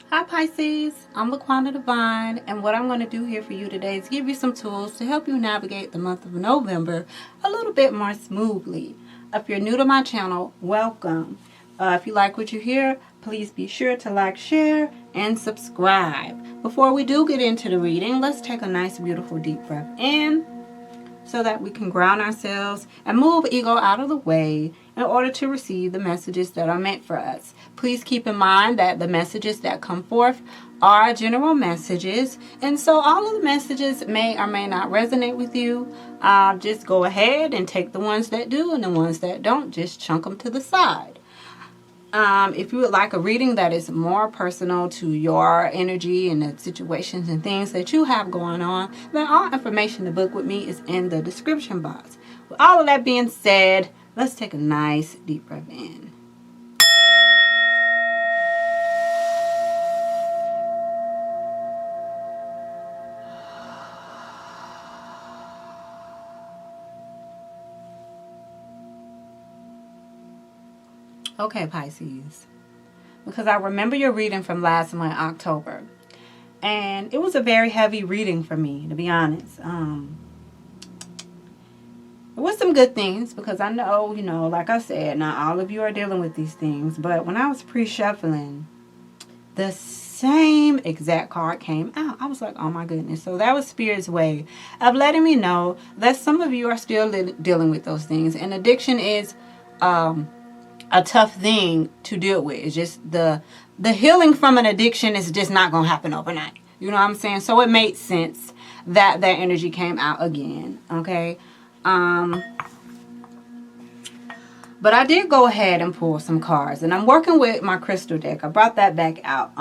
Hi Pisces, I'm laquannadivine, and what I'm going to do here for you today is give you some tools to help you navigate the month of November a little bit more smoothly. If you're new to my channel, welcome. If you like what you hear, please be sure to like, share, and subscribe. Before we do get into the reading, let's take a nice beautiful deep breath in, so that we can ground ourselves and move ego out of the way in order to receive the messages that are meant for us. Please keep in mind that the messages that come forth are general messages, and so all of the messages may or may not resonate with you. Just go ahead and take the ones that do, and the ones that don't, just chunk them to the side. If you would like a reading that is more personal to your energy and the situations and things that you have going on, then all information to book with me is in the description box. With all of that being said, let's take a nice deep breath in. Okay, Pisces, because I remember your reading from last month, October, and it was a very heavy reading for me, to be honest. There was some good things, because I know, like I said, not all of you are dealing with these things, but when I was pre-shuffling, the same exact card came out. I was like, oh my goodness. So that was Spirit's way of letting me know that some of you are still dealing with those things, and addiction is a tough thing to deal with. It's just the healing from an addiction is just not gonna happen overnight. You know what I'm saying? So it made sense that that energy came out again. Okay. But I did go ahead and pull some cards, and I'm working with my crystal deck. I brought that back out.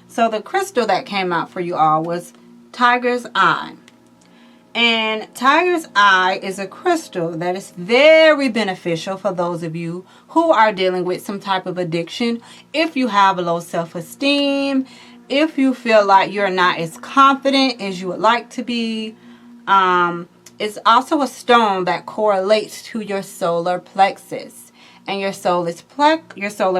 So the crystal that came out for you all was Tiger's Eye. And Tiger's Eye is a crystal that is very beneficial for those of you who are dealing with some type of addiction. If you have a low self-esteem, if you feel like you're not as confident as you would like to be, it's also a stone that correlates to your solar plexus. And your solar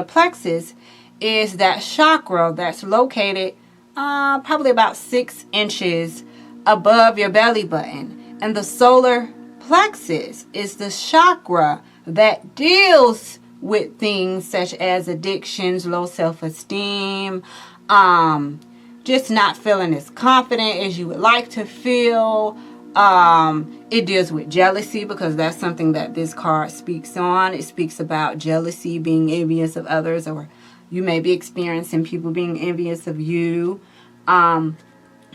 plexus is that chakra that's located probably about 6 inches above your belly button. And the solar plexus is the chakra that deals with things such as addictions, low self-esteem, just not feeling as confident as you would like to feel. It deals with jealousy, because that's something that this card speaks on. It speaks about jealousy, being envious of others, or you may be experiencing people being envious of you.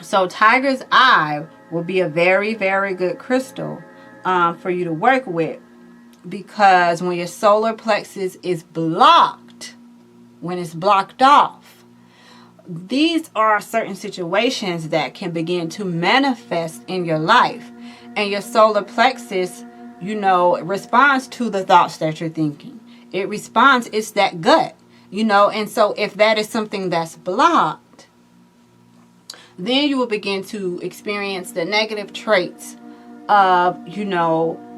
So Tiger's Eye will be a very, very good crystal for you to work with, because when your solar plexus is blocked, when it's blocked off, these are certain situations that can begin to manifest in your life. And your solar plexus, responds to the thoughts that you're thinking. It responds, it's that gut, and so if that is something that's blocked, then you will begin to experience the negative traits of,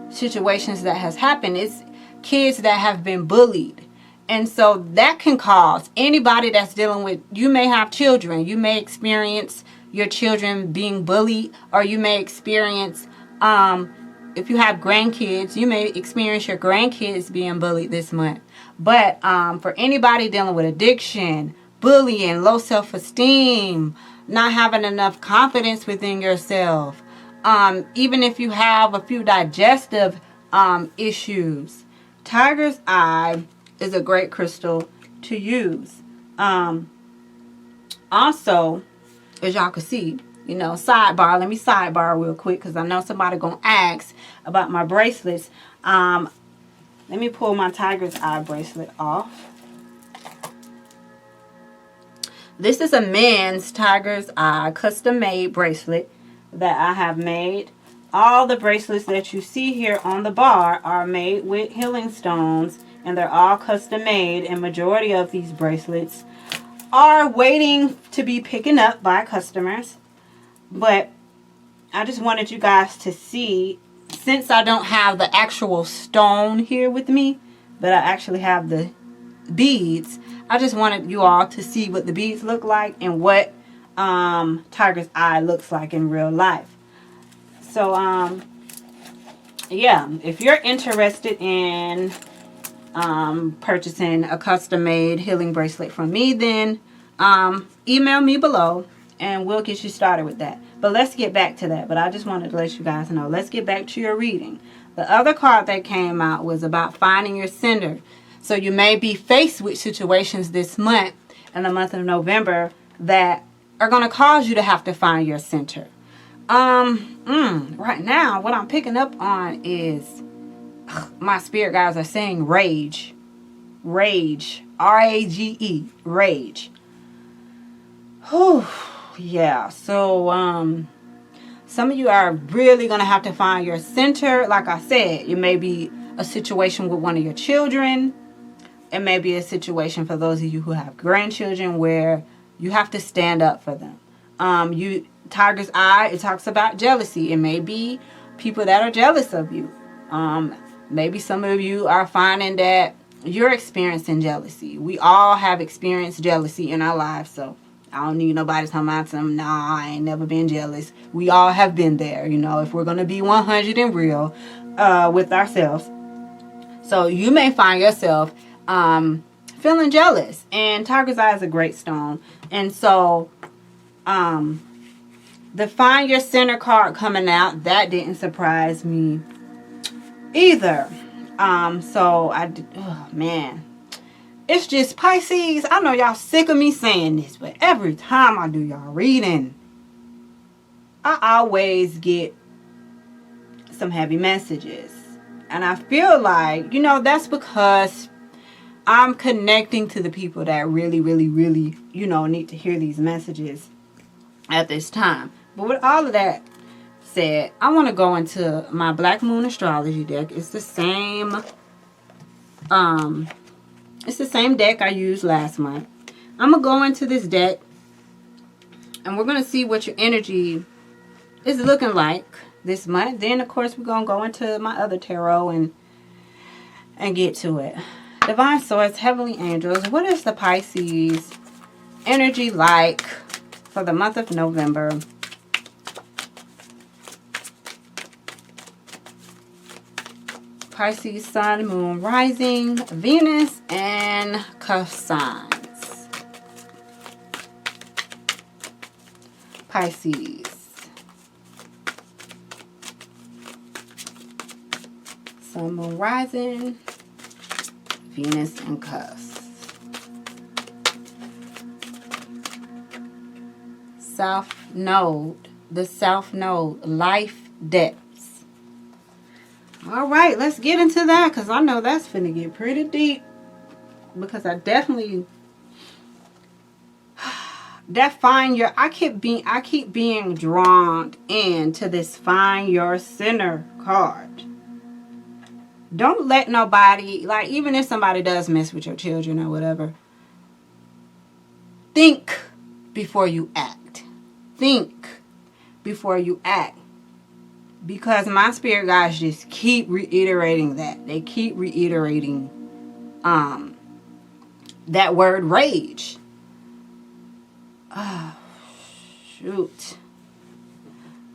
situations that has happened. It's kids that have been bullied. And so that can cause anybody that's dealing with, you may have children. You may experience your children being bullied, or you may experience, if you have grandkids, you may experience your grandkids being bullied this month. But for anybody dealing with addiction, bullying, low self-esteem, not having enough confidence within yourself, even if you have a few digestive issues, Tiger's Eye is a great crystal to use. Also, as y'all can see, sidebar, let me sidebar real quick, because I know somebody gonna ask about my bracelets. Let me pull my Tiger's Eye bracelet off. This is a men's Tiger's Eye custom made bracelet that I have made. All the bracelets that you see here on the bar are made with healing stones, and they're all custom made, and majority of these bracelets are waiting to be picking up by customers. But I just wanted you guys to see, since I don't have the actual stone here with me, but I actually have the beads, I just wanted you all to see what the beads look like and what tiger's eye looks like in real life. So yeah, if you're interested in purchasing a custom-made healing bracelet from me, then email me below and we'll get you started with that. But let's get back to that. But I just wanted to let you guys know, let's get back to your reading. The other card that came out was about finding your center. So you may be faced with situations this month, in the month of November, that are going to cause you to have to find your center. Right now, what I'm picking up on is my spirit guides are saying rage. Rage. R-A-G-E. Rage. Whew. Yeah. So, some of you are really going to have to find your center. Like I said, it may be a situation with one of your children. It may be a situation for those of you who have grandchildren where you have to stand up for them. Tiger's eye, it talks about jealousy. It may be people that are jealous of you. Maybe some of you are finding that you're experiencing jealousy. We all have experienced jealousy in our lives, so I don't need nobody talking about some, nah, I ain't never been jealous. We all have been there, you know, if we're going to be 100 and real with ourselves. So you may find yourself feeling jealous. And Tiger's Eye is a great stone. And so the Find Your Center card coming out, that didn't surprise me either. Oh man. It's just Pisces. I know y'all sick of me saying this, but every time I do y'all reading, I always get some heavy messages. And I feel like, you know, that's because I'm connecting to the people that really, really, really, you know, need to hear these messages at this time. But with all of that said, I want to go into my Black Moon astrology deck. It's the same deck I used last month. I'm going to go into this deck and we're going to see what your energy is looking like this month. Then, of course, we're going to go into my other tarot and get to it. Divine Source, Heavenly Angels, what is the Pisces energy like for the month of November? Pisces, Sun, Moon, Rising, Venus, and Cuff signs. Pisces. Sun, Moon, Rising, Venus, and Cuffs. South Node. The South Node. Life depths. Alright, let's get into that, because I know that's finna get pretty deep. Because I definitely I keep being drawn into this Find Your Center card. Don't let nobody, like, even if somebody does mess with your children or whatever, think before you act. Think before you act. Because my spirit guides just keep reiterating that. They keep reiterating that word rage. Oh, shoot.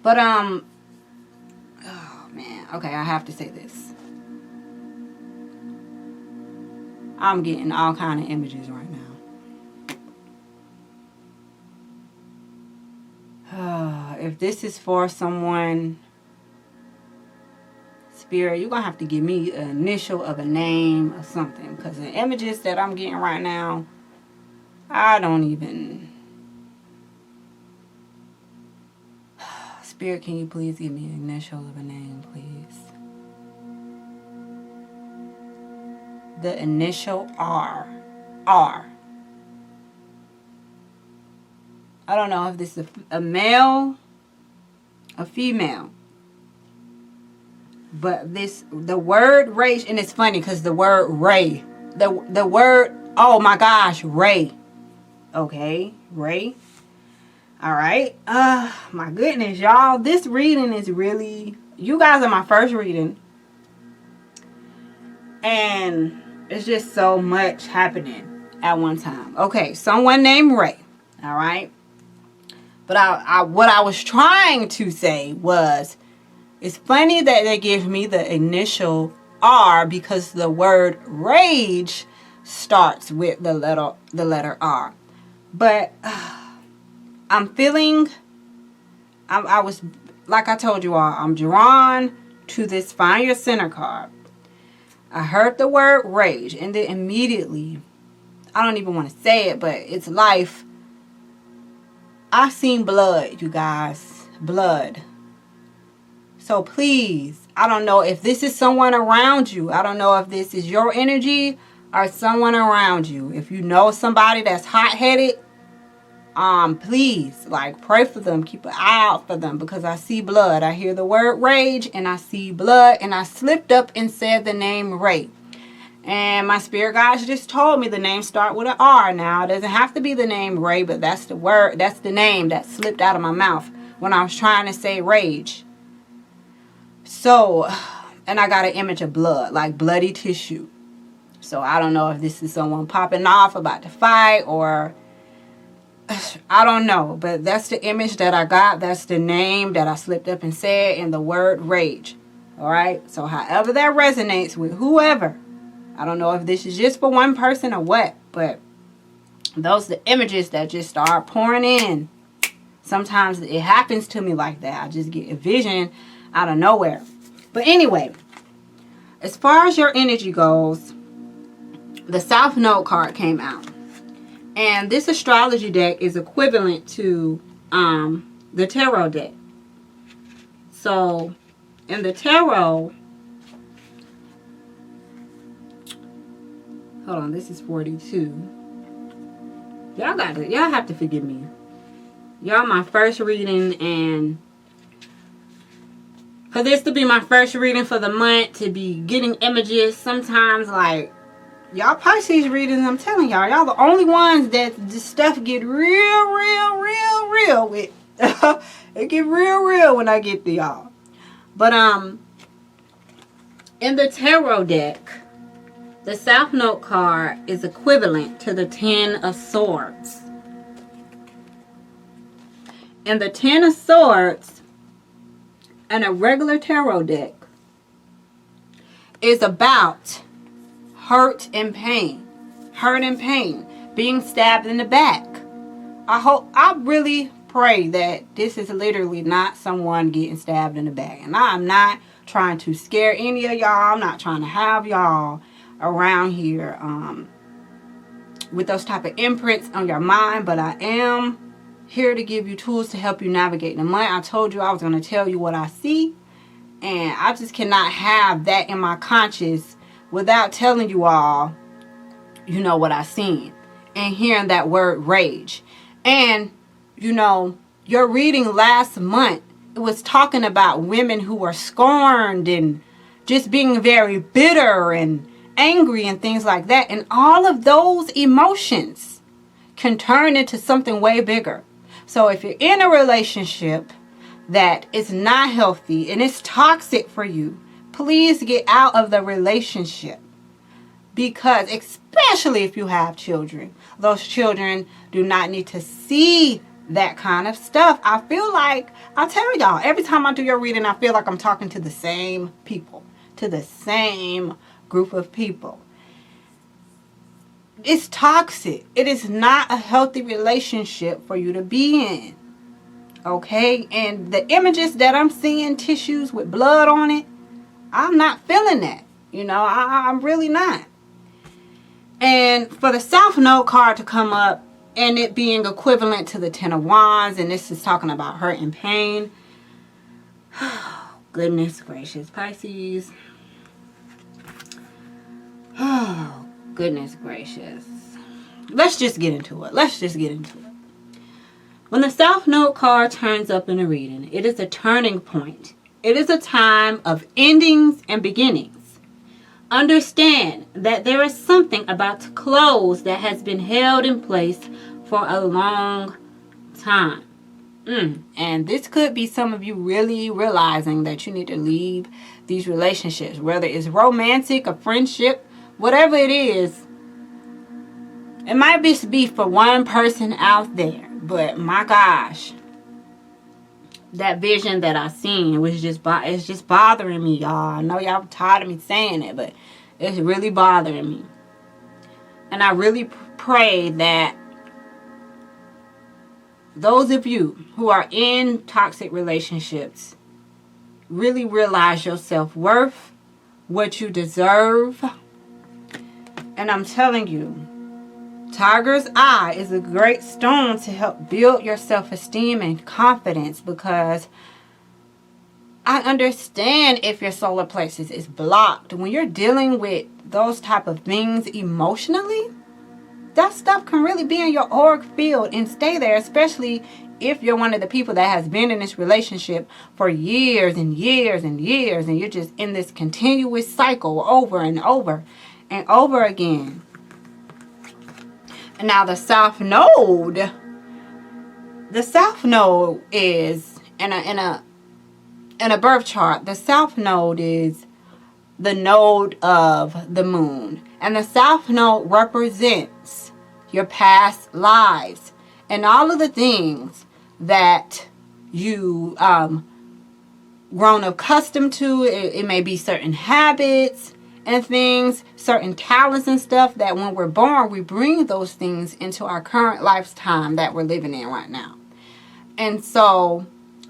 But, oh, man. Okay, I have to say this. I'm getting all kind of images right now. If this is for someone, Spirit, you're going to have to give me an initial of a name or something. Because the images that I'm getting right now, I don't even... Spirit, can you please give me an initial of a name, please? The initial R. R. I don't know if this is a male, a female. But the word rage, and it's funny because the word ray, the word, oh my gosh, ray. Okay, ray. All right. My goodness, y'all, this reading is really, you guys are my first reading. And it's just so much happening at one time. Okay, someone named Ray. All right. But what I was trying to say was, it's funny that they give me the initial R because the word rage starts with the letter R. But I'm feeling, I was, like I told you all, I'm drawn to this Find Your Center card. I heard the word rage, and then immediately, I don't even want to say it, but it's life. I seen blood, you guys. Blood. So please, I don't know if this is someone around you. I don't know if this is your energy or someone around you. If you know somebody that's hot-headed, please, like, pray for them. Keep an eye out for them, because I see blood. I hear the word rage and I see blood, and I slipped up and said the name Ray. And my spirit guides just told me the name start with an R. Now, it doesn't have to be the name Ray, but that's the word, that's the name that slipped out of my mouth when I was trying to say rage. So, and I got an image of blood, like bloody tissue. So I don't know if this is someone popping off about to fight, or I don't know, but that's the image that I got. That's the name that I slipped up and said in the word rage. All right. So however that resonates with whoever, I don't know if this is just for one person or what, but those are the images that just start pouring in. Sometimes it happens to me like that. I just get a vision out of nowhere. But anyway, as far as your energy goes, the South Node card came out. And this astrology deck is equivalent to the tarot deck. So in the tarot, hold on, this is 42. Y'all have to forgive me. Y'all, my first reading, and for this to be my first reading for the month, to be getting images, sometimes, like, y'all Pisces readings, I'm telling y'all the only ones that this stuff get real with. It get real when I get to y'all. But in the tarot deck, the South Node card is equivalent to the 10 of Swords. And the 10 of Swords in a regular tarot deck is about hurt and pain. Hurt and pain. Being stabbed in the back. I really pray that this is literally not someone getting stabbed in the back. And I'm not trying to scare any of y'all. I'm not trying to have y'all around here with those type of imprints on your mind. But I am here to give you tools to help you navigate the month. I told you I was going to tell you what I see. And I just cannot have that in my conscious without telling you all, you know, what I seen. And hearing that word rage. And, you know, your reading last month, it was talking about women who were scorned and just being very bitter and angry and things like that. And all of those emotions can turn into something way bigger. So if you're in a relationship that is not healthy and it's toxic for you, please get out of the relationship. Because especially if you have children, those children do not need to see that kind of stuff. I feel like, I tell y'all, every time I do your reading, I feel like I'm talking to the same people, to the same group of people. It's toxic. It is not a healthy relationship for you to be in. Okay? And the images that I'm seeing, tissues with blood on it, I'm not feeling that. You know, I'm really not. And for the South Node card to come up and it being equivalent to the 10 of Wands, and this is talking about hurt and pain. Oh, goodness gracious, Pisces. Oh, goodness gracious. Let's just get into it. When the South Node card turns up in a reading, it is a turning point. It is a time of endings and beginnings. Understand that there is something about to close that has been held in place for a long time. And this could be some of you really realizing that you need to leave these relationships, whether it's romantic or friendship, whatever it is. It might just be for one person out there, but my gosh, that vision that I seen was it's just bothering me, y'all. I know y'all tired of me saying it, but it's really bothering me. And I really pray that those of you who are in toxic relationships really realize your self-worth, what you deserve. And I'm telling you, Tiger's Eye is a great stone to help build your self-esteem and confidence, because I understand if your solar plexus is blocked. When you're dealing with those type of things emotionally, that stuff can really be in your auric field and stay there, especially if you're one of the people that has been in this relationship for years and years and years, and you're just in this continuous cycle over and over and over again. And now the South Node is in a birth chart. The South Node is the node of the moon, and the South Node represents your past lives and all of the things that you grown accustomed to. It may be certain habits and things, certain talents and stuff that when we're born, we bring those things into our current lifetime that we're living in right now. And so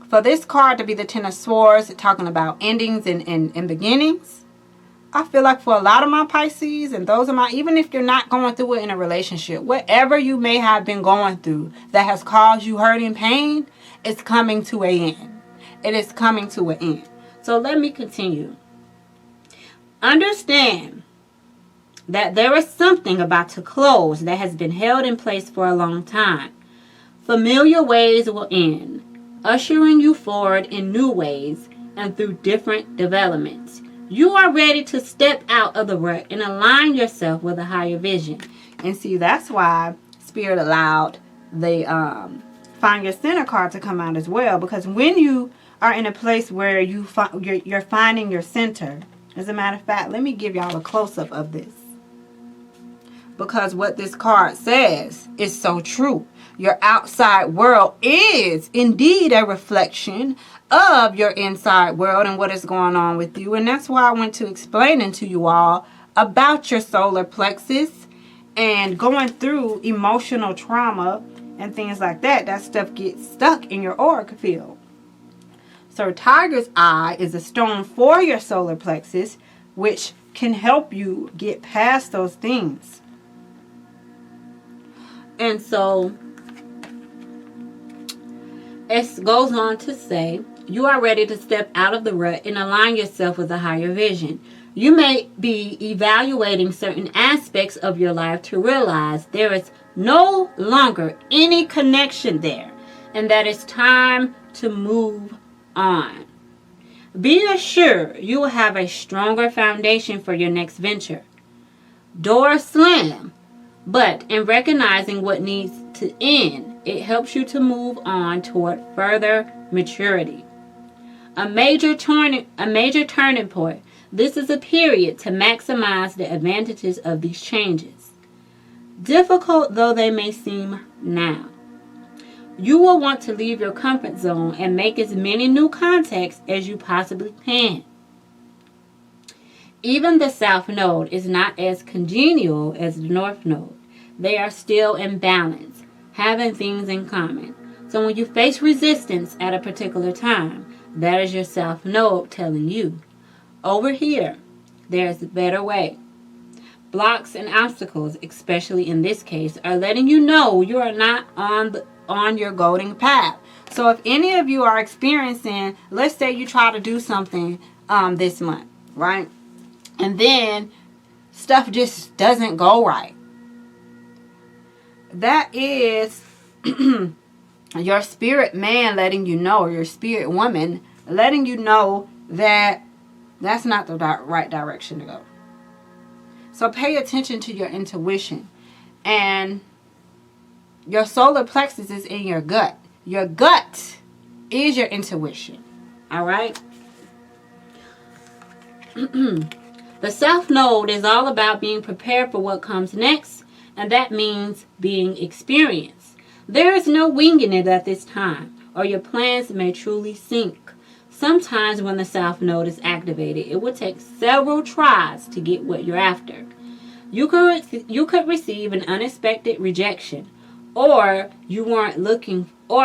for this card to be the Ten of Swords, talking about endings and beginnings, I feel like for a lot of my Pisces and those of my, even if you're not going through it in a relationship, whatever you may have been going through that has caused you hurt and pain, it's coming to an end. It is coming to an end. So let me continue. Understand that there is something about to close that has been held in place for a long time. Familiar ways will end, ushering you forward in new ways and through different developments. You are ready to step out of the rut and align yourself with a higher vision. And see, that's why Spirit allowed the Find Your Center card to come out as well. Because when you are in a place where you're finding your center, as a matter of fact, let me give y'all a close-up of this. Because what this card says is so true. Your outside world is indeed a reflection of your inside world and what is going on with you. And that's why I went to explaining to you all about your solar plexus and going through emotional trauma and things like that. That stuff gets stuck in your auric field. So Tiger's Eye is a stone for your solar plexus, which can help you get past those things. And so it goes on to say, you are ready to step out of the rut and align yourself with a higher vision. You may be evaluating certain aspects of your life to realize there is no longer any connection there, and that it's time to move on. Be assured you will have a stronger foundation for your next venture. Doors slam, but in recognizing what needs to end, it helps you to move on toward further maturity. A major turning point. This is a period to maximize the advantages of these changes. Difficult though they may seem now, you will want to leave your comfort zone and make as many new contacts as you possibly can. Even the South Node is not as congenial as the North Node. They are still in balance, having things in common. So when you face resistance at a particular time, that is your South Node telling you, over here, there's a better way. Blocks and obstacles, especially in this case, are letting you know you are not on your golden path. So if any of you are experiencing, let's say you try to do something this month, right? And then stuff just doesn't go right. That is your spirit man letting you know, or your spirit woman letting you know that that's not the right direction to go. So pay attention to your intuition. And your solar plexus is in your gut. Your gut is your intuition. All right? The South Node is all about being prepared for what comes next and that means being experienced. There is no winging it at this time, or your plans may truly sink. Sometimes when the South Node is activated, it will take several tries to get what you're after. You could receive an unexpected rejection, or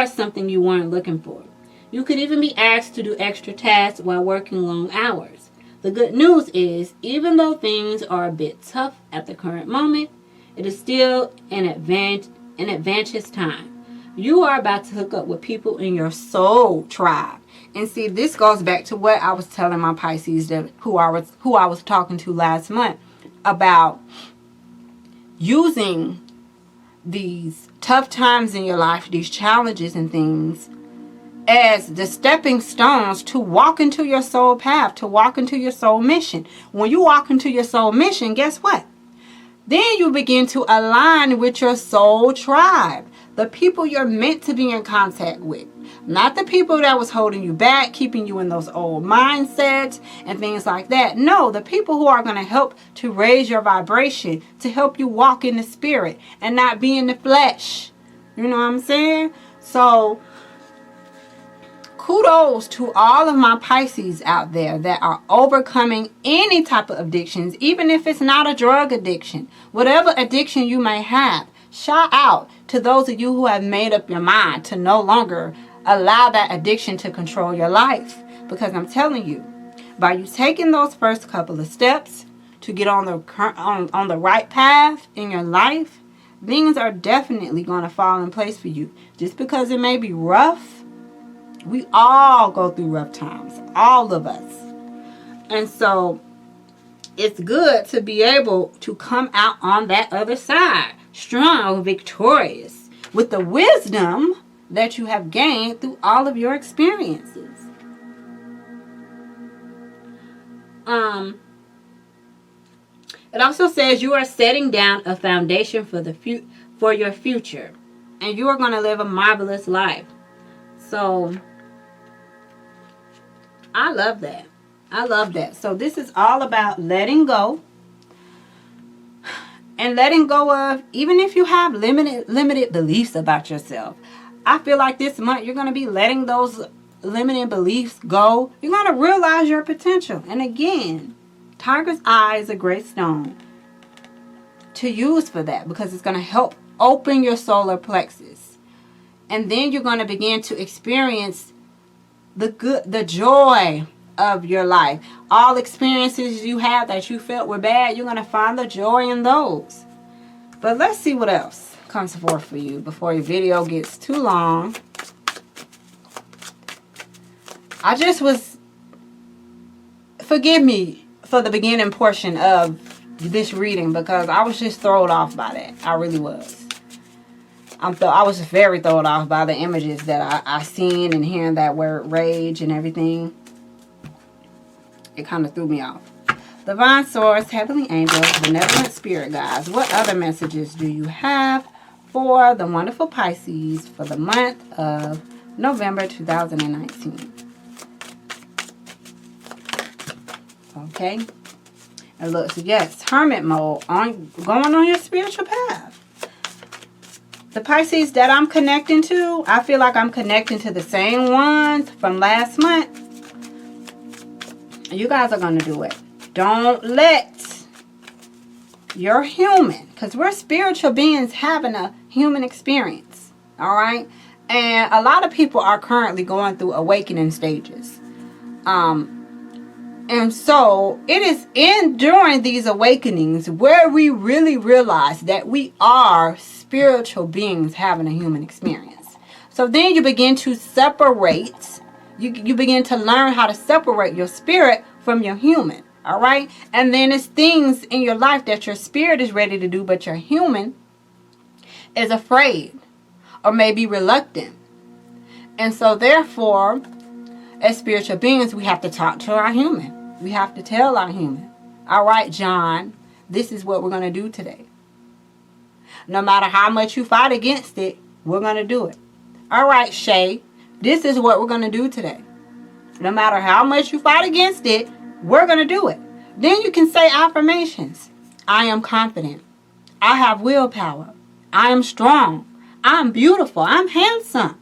something you weren't looking for. You could even be asked to do extra tasks while working long hours. The good news is, even though things are a bit tough at the current moment, it is still an advantageous time. You are about to hook up with people in your soul tribe. And see, this goes back to what I was telling my Pisces, who I was talking to last month, about using these tough times in your life, these challenges and things, as the stepping stones to walk into your soul path, to walk into your soul mission. When you walk into your soul mission, guess what? Then you begin to align with your soul tribe, the people you're meant to be in contact with. Not the people that was holding you back, keeping you in those old mindsets and things like that. No, the people who are going to help to raise your vibration, to help you walk in the spirit and not be in the flesh. You know what I'm saying? So, kudos to all of my Pisces out there that are overcoming any type of addictions, even if it's not a drug addiction. Whatever addiction you may have, shout out to those of you who have made up your mind to no longer allow that addiction to control your life. Because I'm telling you, by you taking those first couple of steps to get on the right path in your life, things are definitely going to fall in place for you. Just because it may be rough, we all go through rough times, all of us. And so it's good to be able to come out on that other side, strong, victorious, with the wisdom that you have gained through all of your experiences. It also says you are setting down a foundation for your future, and you are going to live a marvelous life. So I love that. I love that. So this is all about letting go. And letting go of, even if you have limited beliefs about yourself. I feel like this month you're going to be letting those limited beliefs go. You're going to realize your potential. And again, Tiger's Eye is a great stone to use for that, because it's going to help open your solar plexus. And then you're going to begin to experience the joy of your life. All experiences you had that you felt were bad, you're going to find the joy in those. But let's see what else comes forth for you before your video gets too long. Forgive me for the beginning portion of this reading, because I was just thrown off by that. I really was. I was very thrown off by the images that I seen, and hearing that word rage and everything. It kind of threw me off. Divine Source, Heavenly Angels, Benevolent Spirit Guides, what other messages do you have for the wonderful Pisces for the month of November 2019? Okay. It looks, yes, hermit mode, going on your spiritual path. The Pisces that I'm connecting to, I feel like I'm connecting to the same ones from last month. You guys are going to do it. Don't let your human, because we're spiritual beings having a human experience. All right. And a lot of people are currently going through awakening stages. And so it is during these awakenings where we really realize that we are spiritual beings having a human experience. So then you begin to separate. You begin to learn how to separate your spirit from your human. All right. And then it's things in your life that your spirit is ready to do, but your human is afraid or maybe reluctant. And so therefore, as spiritual beings, we have to talk to our human. We have to tell our human, all right, John, this is what we're going to do today. No matter how much you fight against it, we're going to do it. All right, Shay, this is what we're going to do today. No matter how much you fight against it, we're going to do it. Then you can say affirmations. I am confident. I have willpower. I am strong. I'm beautiful. I'm handsome.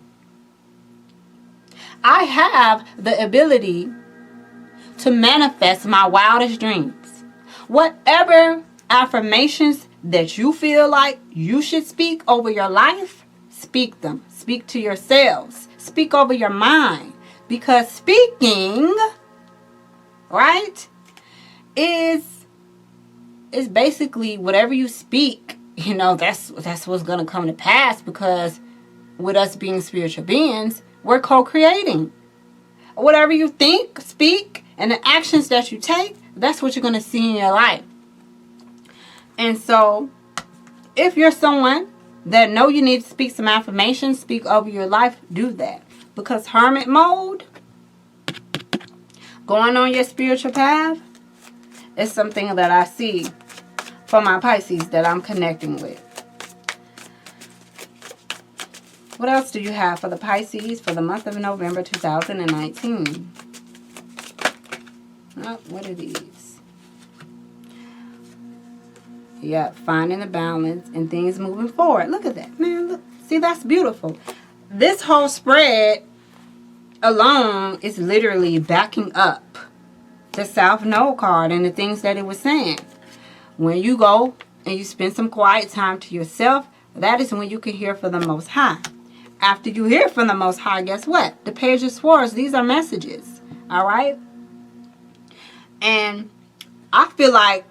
I have the ability to manifest my wildest dreams. Whatever affirmations that you feel like you should speak over your life, speak them. Speak to yourselves. Speak over your mind. Because speaking, right, is basically whatever you speak, that's what's going to come to pass, because with us being spiritual beings, we're co-creating. Whatever you think, speak, and the actions that you take, that's what you're going to see in your life. And so, if you're someone that know you need to speak some affirmations, speak over your life, do that. Because hermit mode, going on your spiritual path, is something that I see for my Pisces that I'm connecting with. What else do you have for the Pisces for the month of November 2019? Oh, what are these? Yeah, finding the balance and things moving forward. Look at that, man. Look, see, that's beautiful. This whole spread alone is literally backing up the South Node card and the things that it was saying. When you go and you spend some quiet time to yourself, that is when you can hear from the Most High. After you hear from the Most High, guess what? The Page of Swords, these are messages. All right? And I feel like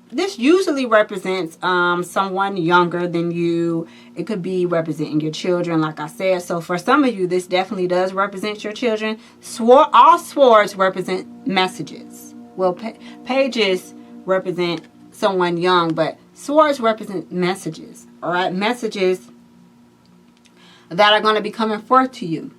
this usually represents someone younger than you. It could be representing your children, like I said. So for some of you, this definitely does represent your children. All swords represent messages. Well, pages represent someone young, but swords represent messages. All right, messages that are going to be coming forth to you.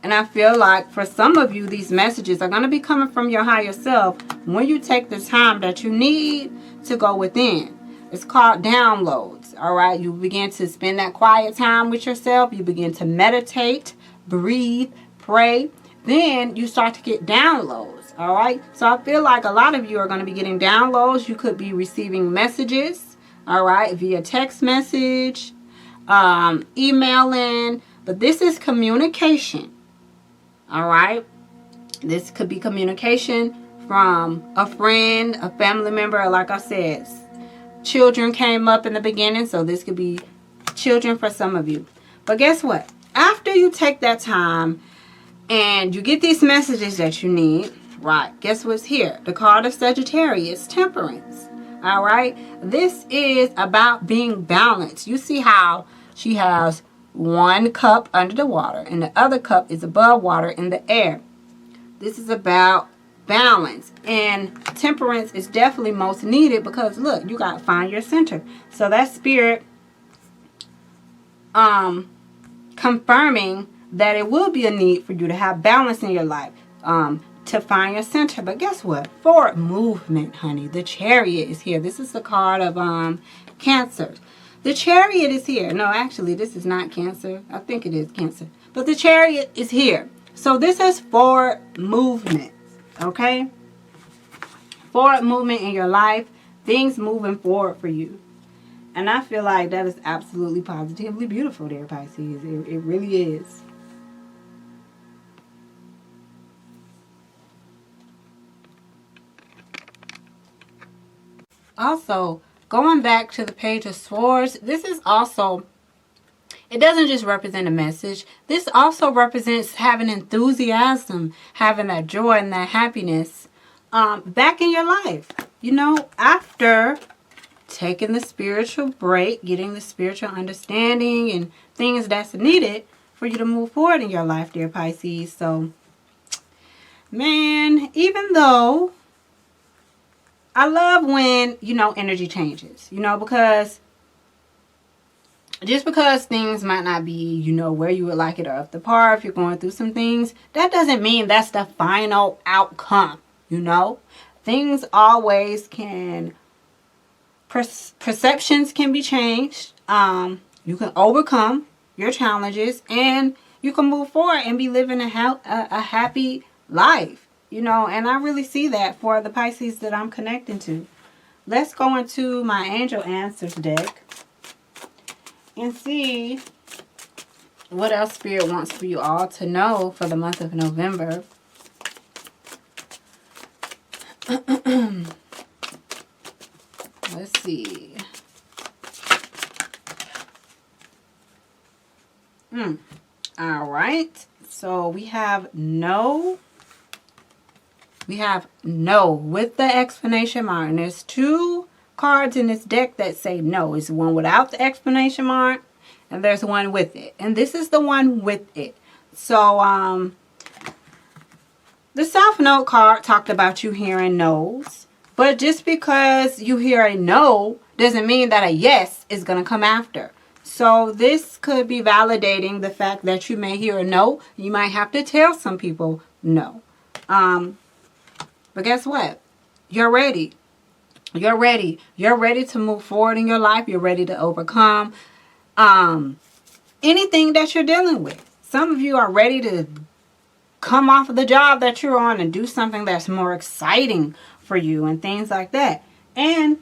And I feel like for some of you, these messages are going to be coming from your higher self when you take the time that you need to go within. It's called downloads. All right, you begin to spend that quiet time with yourself. You begin to meditate, breathe, pray. Then you start to get downloads. All right, so I feel like a lot of you are going to be getting downloads. You could be receiving messages, all right, via text message, emailing, but this is communication. All right, this could be communication from a friend, a family member. Like I said, children came up in the beginning, so this could be children for some of you. But guess what? After you take that time and you get these messages that you need, right, guess what's here? The card of Sagittarius, Temperance. All right, this is about being balanced. You see how she has one cup under the water and the other cup is above water in the air. This is about balance, and temperance is definitely most needed because look, you got to find your center. So that spirit confirming that it will be a need for you to have balance in your life, to find your center. But guess what? Forward movement, honey. The Chariot is here. This is the card of Cancer. The Chariot is here. No, actually, this is not Cancer. I think it is Cancer. But the Chariot is here. So this is forward movement. Okay? Forward movement in your life. Things moving forward for you. And I feel like that is absolutely positively beautiful there, Pisces. It really is. Also, going back to the Page of Swords, this is also, it doesn't just represent a message. This also represents having enthusiasm, having that joy and that happiness back in your life. You know, after taking the spiritual break, getting the spiritual understanding and things that's needed for you to move forward in your life, dear Pisces. So, man, even though I love when, you know, energy changes, you know, because just because things might not be, you know, where you would like it or up to par, if you're going through some things, that doesn't mean that's the final outcome, you know. Things always can, perceptions can be changed. You can overcome your challenges and you can move forward and be living a happy life. You know, and I really see that for the Pisces that I'm connecting to. let's go into my Angel Answers deck and see what else Spirit wants for you all to know for the month of November. Let's see. All right. So we have no. We have no with the exclamation mark. And there's 2 cards in this deck that say no. It's one without the exclamation mark, and there's one with it. And this is the one with it. So, the South Node card talked about you hearing no's. But just because you hear a no doesn't mean that a yes is going to come after. So this could be validating the fact that you may hear a no. You might have to tell some people no. But guess what? You're ready. You're ready. You're ready to move forward in your life. You're ready to overcome anything that you're dealing with. Some of you are ready to come off of the job that you're on and do something that's more exciting for you and things like that. And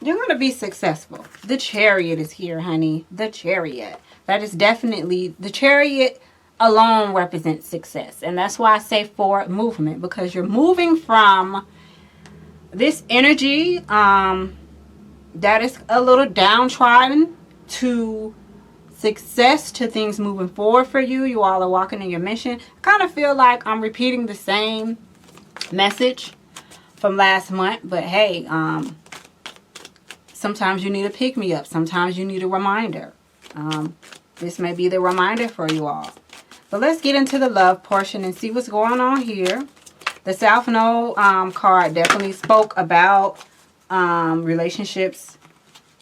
you're going to be successful. The Chariot is here, honey. The Chariot. That is definitely, the Chariot alone represents success. And that's why I say forward movement, because you're moving from this energy that is a little downtrodden to success, to things moving forward for you. You all are walking in your mission. I kind of feel like I'm repeating the same message from last month, but hey, sometimes you need a pick-me-up. Sometimes you need a reminder. This may be the reminder for you all. But let's get into the love portion and see what's going on here. The South Node card definitely spoke about relationships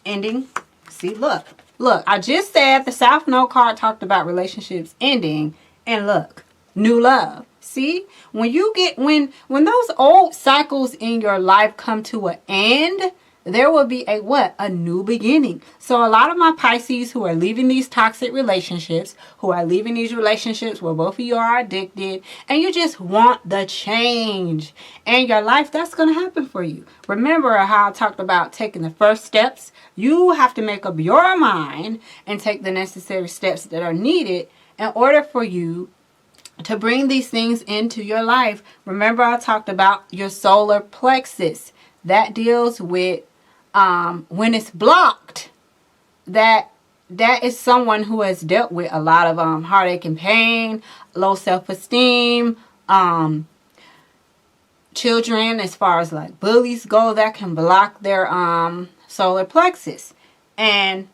ending. See, look. Look, I just said the South Node card talked about relationships ending. And look, new love. See, when you get, when those old cycles in your life come to an end, there will be a what? A new beginning. So a lot of my Pisces who are leaving these toxic relationships, who are leaving these relationships where both of you are addicted, and you just want the change in your life, that's going to happen for you. Remember how I talked about taking the first steps? You have to make up your mind and take the necessary steps that are needed in order for you to bring these things into your life. Remember I talked about your solar plexus. That deals with when it's blocked, that is someone who has dealt with a lot of heartache and pain, low self-esteem, children, as far as like bullies go, that can block their solar plexus. And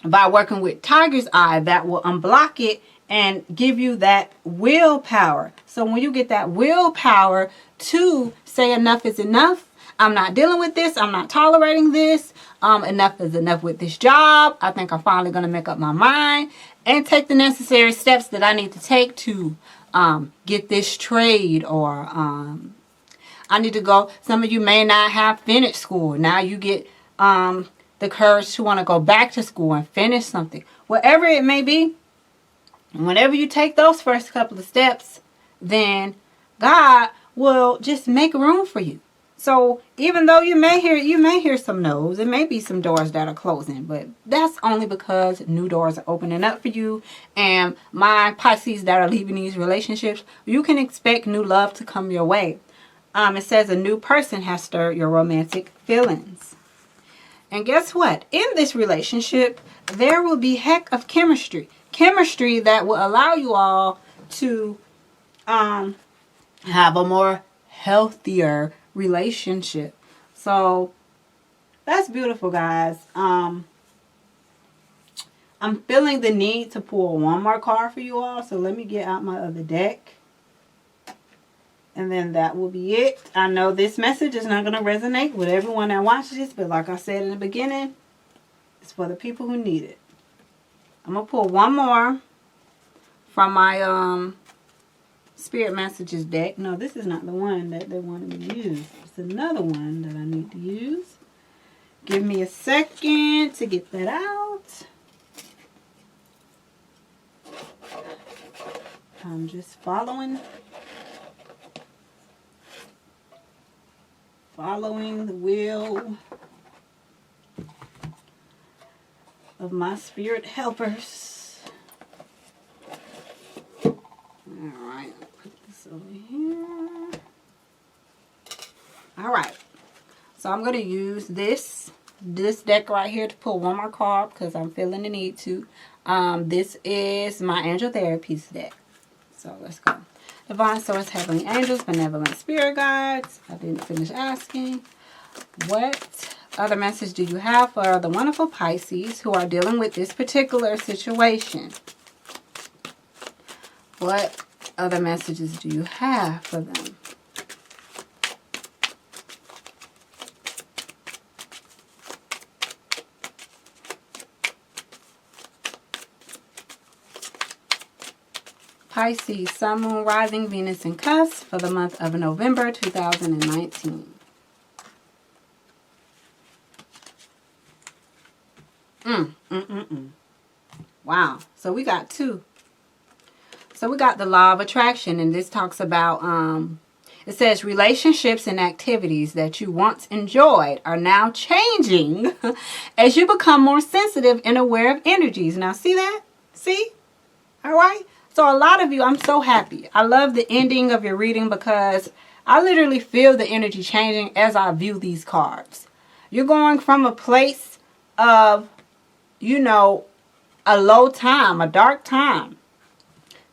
by working with Tiger's Eye, that will unblock it and give you that willpower. So when you get that willpower to say enough is enough, I'm not dealing with this, I'm not tolerating this, enough is enough with this job, I think I'm finally going to make up my mind and take the necessary steps that I need to take to get this trade, or I need to go. Some of you may not have finished school. Now you get the courage to want to go back to school and finish something. Whatever it may be, whenever you take those first couple of steps, then God will just make room for you. So even though you may hear some no's, it may be some doors that are closing, but that's only because new doors are opening up for you. And my Pisces that are leaving these relationships, you can expect new love to come your way. It says a new person has stirred your romantic feelings. And guess what? In this relationship, there will be heck of chemistry. Chemistry that will allow you all to have a more healthier relationship. So that's beautiful, guys. I'm feeling the need to pull one more card for you all. So let me get out my other deck. And then that will be it. I know this message is not going to resonate with everyone that watches this, but like I said in the beginning, it's for the people who need it. I'm going to pull one more from my Spirit Messages deck. No, this is not the one that they wanted me to use. It's another one that I need to use. Give me a second to get that out. I'm just following Following the will of my spirit helpers. Alright, put this over here. Alright, so I'm going to use this deck right here to pull one more card because I'm feeling the need to. This is my Angel Therapies deck. So let's go. Divine Source, Heavenly Angels, Benevolent Spirit Guides. I didn't finish asking. What other message do you have for the wonderful Pisces who are dealing with this particular situation? What other messages do you have for them? Pisces, Sun, Moon, Rising, Venus, and Cusp for the month of November 2019. Wow. So we got two. So we got the law of attraction, and this talks about, it says relationships and activities that you once enjoyed are now changing as you become more sensitive and aware of energies. Now see that? See? All right. So a lot of you, I'm so happy. I love the ending of your reading because I literally feel the energy changing as I view these cards. You're going from a place of, you know, a low time, a dark time,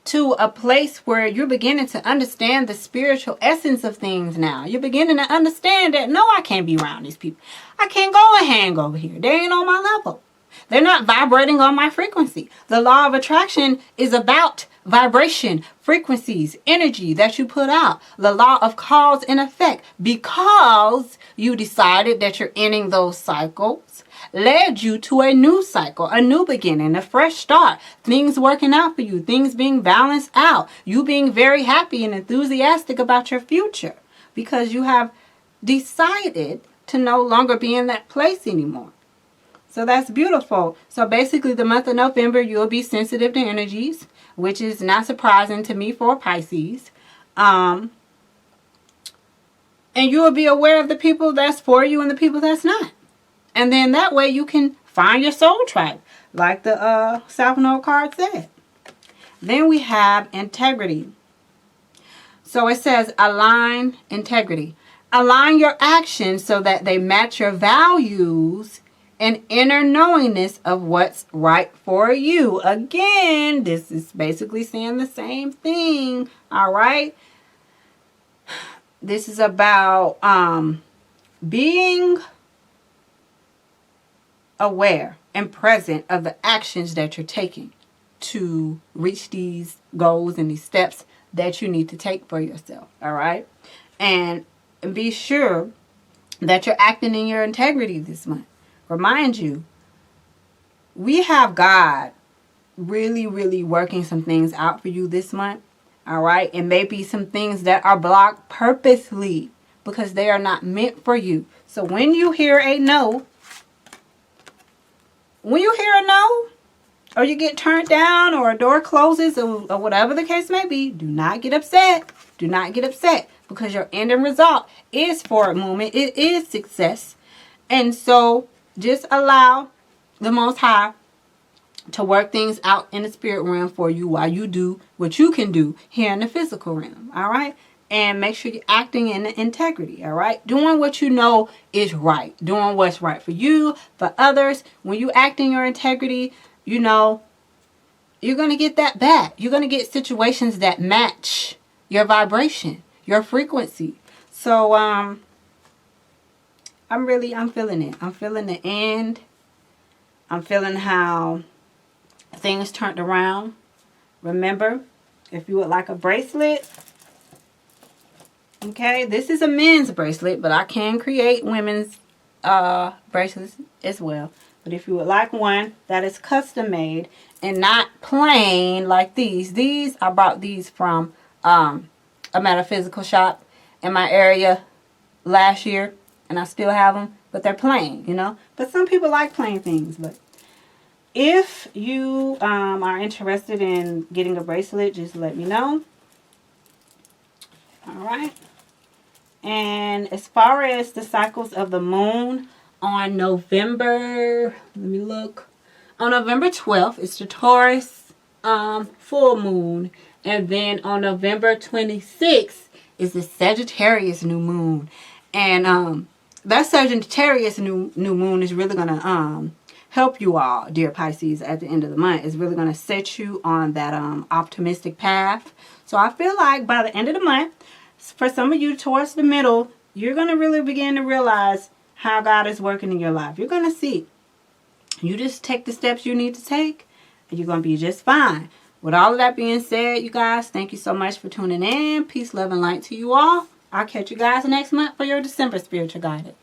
to a place where you're beginning to understand the spiritual essence of things now. You're beginning to understand that, no, I can't be around these people. I can't go and hang over here. They ain't on my level. They're not vibrating on my frequency. The law of attraction is about vibration, frequencies, energy that you put out. The law of cause and effect, because you decided that you're ending those cycles, led you to a new cycle, a new beginning, a fresh start, things working out for you, things being balanced out, you being very happy and enthusiastic about your future because you have decided to no longer be in that place anymore. So that's beautiful. So basically the month of November, you'll be sensitive to energies, which is not surprising to me for Pisces. And you will be aware of the people that's for you and the people that's not. And then that way you can find your soul tribe, like the South Node card said. Then we have integrity. So it says align integrity. Align your actions so that they match your values and inner knowingness of what's right for you. Again, this is basically saying the same thing. All right. This is about being aware and present of the actions that you're taking to reach these goals and these steps that you need to take for yourself. All right. And be sure that you're acting in your integrity this month. Remind you, we have God really, really working some things out for you this month. All right. And maybe some things that are blocked purposely because they are not meant for you. So when you hear a no, or you get turned down or a door closes or whatever the case may be, do not get upset. Do not get upset because your ending result is forward movement. It is success. And so just allow the Most High to work things out in the spirit realm for you while you do what you can do here in the physical realm. All right. And make sure you're acting in integrity. All right. Doing what you know is right. Doing what's right for you, for others. When you act in your integrity, you know, you're going to get that back. You're going to get situations that match your vibration, your frequency. So, I'm feeling it. I'm feeling the end. I'm feeling how things turned around. Remember, if you would like a bracelet, okay, this is a men's bracelet, but I can create women's bracelets as well. But if you would like one that is custom made and not plain like these. These, I bought these from a metaphysical shop in my area last year. And I still have them. But they're plain, you know. But some people like plain things. But if you are interested in getting a bracelet, just let me know. Alright. And as far as the cycles of the moon, on November, let me look. On November 12th, it's the Taurus full moon. And then on November 26th is the Sagittarius new moon. And that Sagittarius new moon is really going to help you all, dear Pisces, at the end of the month. It's really going to set you on that optimistic path. So I feel like by the end of the month, for some of you towards the middle, you're going to really begin to realize how God is working in your life. You're going to see. You just take the steps you need to take, and you're going to be just fine. With all of that being said, you guys, thank you so much for tuning in. Peace, love, and light to you all. I'll catch you guys next month for your December spiritual guidance.